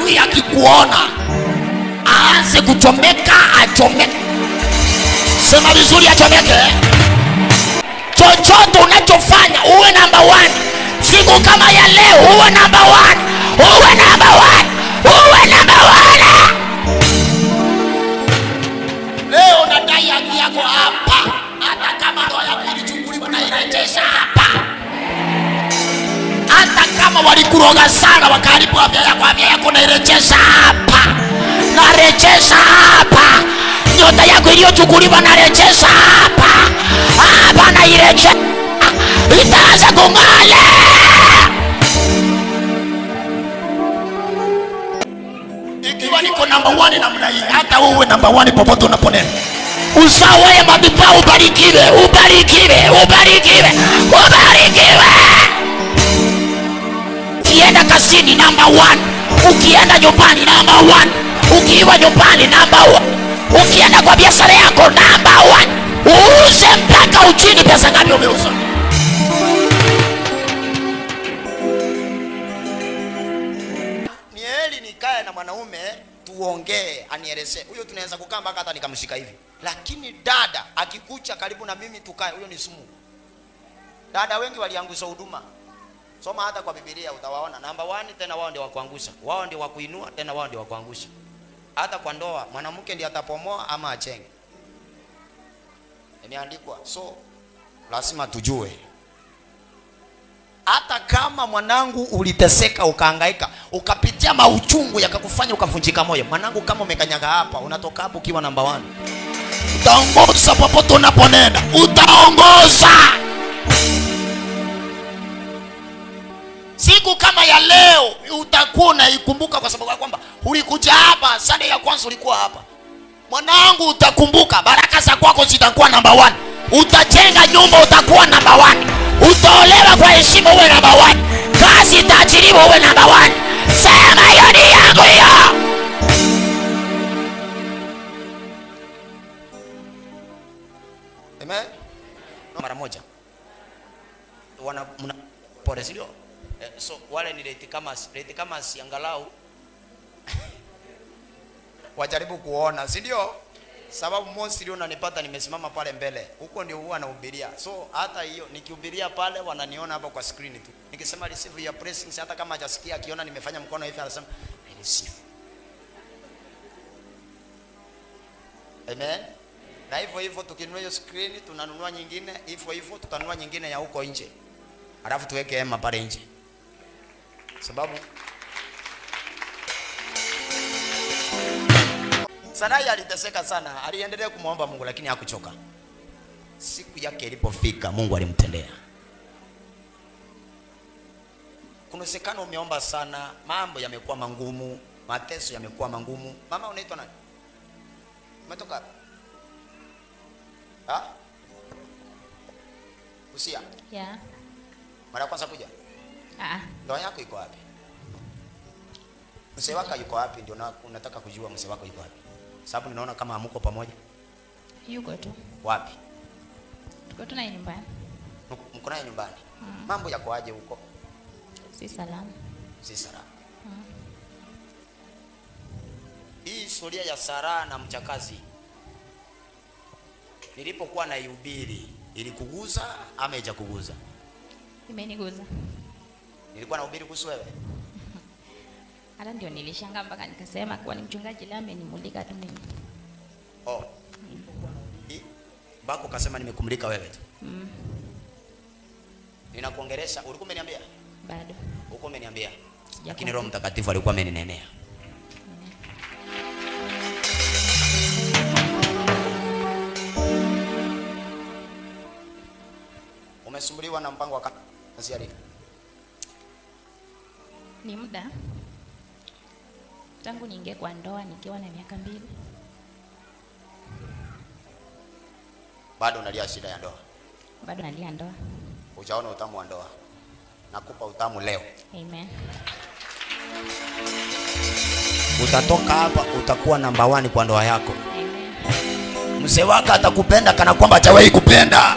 adui akikuona aanze kuchomeka, achomeke. Sema vizuri, achomeke. Chochote unachofanya uwe number 1. Siku kama ya leo uwe number 1. Uwe number 1. Uwe number 1. Leo nadai haki yako hapa. Hata kama ndoa yako ilichukuliwa na irejesha hapa. Hata kama walikuroga sana wakaharibu afya yako na irejesha hapa. Na rejesha hapa. Nyota yako iliyochukuliwa na rejesha hapa. Hapa na irejesha. Itaanza kung'ala. Ikiwa niko number 1 namna hii, hata uwe number 1 popote unaponena. Usawaye madhabahu ubarikiwe, ubarikiwe, ubarikiwe, ubarikiwe. Ukienda kazini number 1, ukienda nyumbani number 1, ukiwa nyumbani number 1, ukienda kwa biashara yako number 1. Uuze mpaka uchini. Pesa ngapi umeuza? Ni heri nikae na mwanaume tuongee, anielezee. Huyo tunaweza kukaa mpaka hata nikamshika hivi. Lakini dada akikucha karibu na mimi tukae, huyo ni sumu. Dada wengi waliangusha huduma. Soma hata kwa Biblia utawaona number 1, tena wao ndio wakuangusha. Wao ndio wakuinua, tena wao ndio wakuangusha. Hata kwa ndoa mwanamke ndiye atapomoa ama achenge. Imeandikwa. So lazima tujue. Hata kama mwanangu uliteseka ukahangaika, ukapitia mauchungu yakakufanya ukavunjika moyo, mwanangu kama umekanyaga hapa, unatoka hapo ukiwa number 1. Utaongoza popote unaponenda. Utaongoza. Siku kama ya leo utakuwa unaikumbuka kwa sababu kwamba ulikuja hapa Sunday ya kwanza ulikuwa hapa. Mwanangu utakumbuka baraka za kwako zitakuwa number 1. Utajenga nyumba utakuwa number 1. Utaolewa kwa heshima uwe number 1. Kazi itaajiriwa uwe number 1. Sema hiyo ni yangu hiyo. Amen. Mara moja. Wana pole sio? So wale ni rate kama si angalau wajaribu kuona, si ndio? Sababu most ndio unanipata nimesimama pale mbele. Huko ndio huwa nahubiria. So hata hiyo nikihubiria pale wananiona hapa kwa screen tu. Nikisema receive your blessings, hata kama hajasikia akiona nimefanya mkono hivi anasema I receive. Amen. Na hivyo tukinunua hiyo screen tunanunua nyingine, hivyo tutanunua nyingine ya huko nje. Alafu tuweke hema pale nje. Sababu Sarai aliteseka sana, aliendelea kumuomba Mungu lakini hakuchoka. Siku yake ilipofika Mungu alimtendea. Kunasekana umeomba sana, mambo yamekuwa magumu, mateso yamekuwa magumu. Mama unaitwa nani? Umetoka wapi? Ha? Usia? Yeah. Mara kwanza kuja? Ndoa yako iko wapi? Mzee wako yuko wapi? Ndio unataka kujua mzee wako yuko wapi. Sababu ninaona kama hamuko pamoja. Yuko tu. Wapi? Tuko tu naye nyumbani. Mko naye nyumbani? Mambo yako aje huko? Si salama. Si salama. Hii historia ya Sara na mchakazi nilipokuwa naihubiri ilikuguza ama haijakuguza? Imeniguza. Nilikuwa nahubiri kuhusu wewe. Hata ndio nilishangaa mpaka nikasema kwa ni mchungaji leo amenimulika tu mimi. Oh. Bako kasema nimekumulika wewe tu. Ninakuongelesha, ulikuwa umeniambia? Bado. Ulikuwa umeniambia. Lakini Roho Mtakatifu alikuwa ameninenea. Umesumbuliwa na mpango wa kazi yako? Ni muda. Tangu niingie kwa ndoa nikiwa na miaka 2. Bado unalia shida ya ndoa? Bado nalia ndoa. Hujaona utamu wa ndoa. Nakupa utamu leo. Amen. Utatoka hapa utakuwa number 1 kwa ndoa yako. Amen. Mzee wako atakupenda kana kwamba hajawahi kupenda.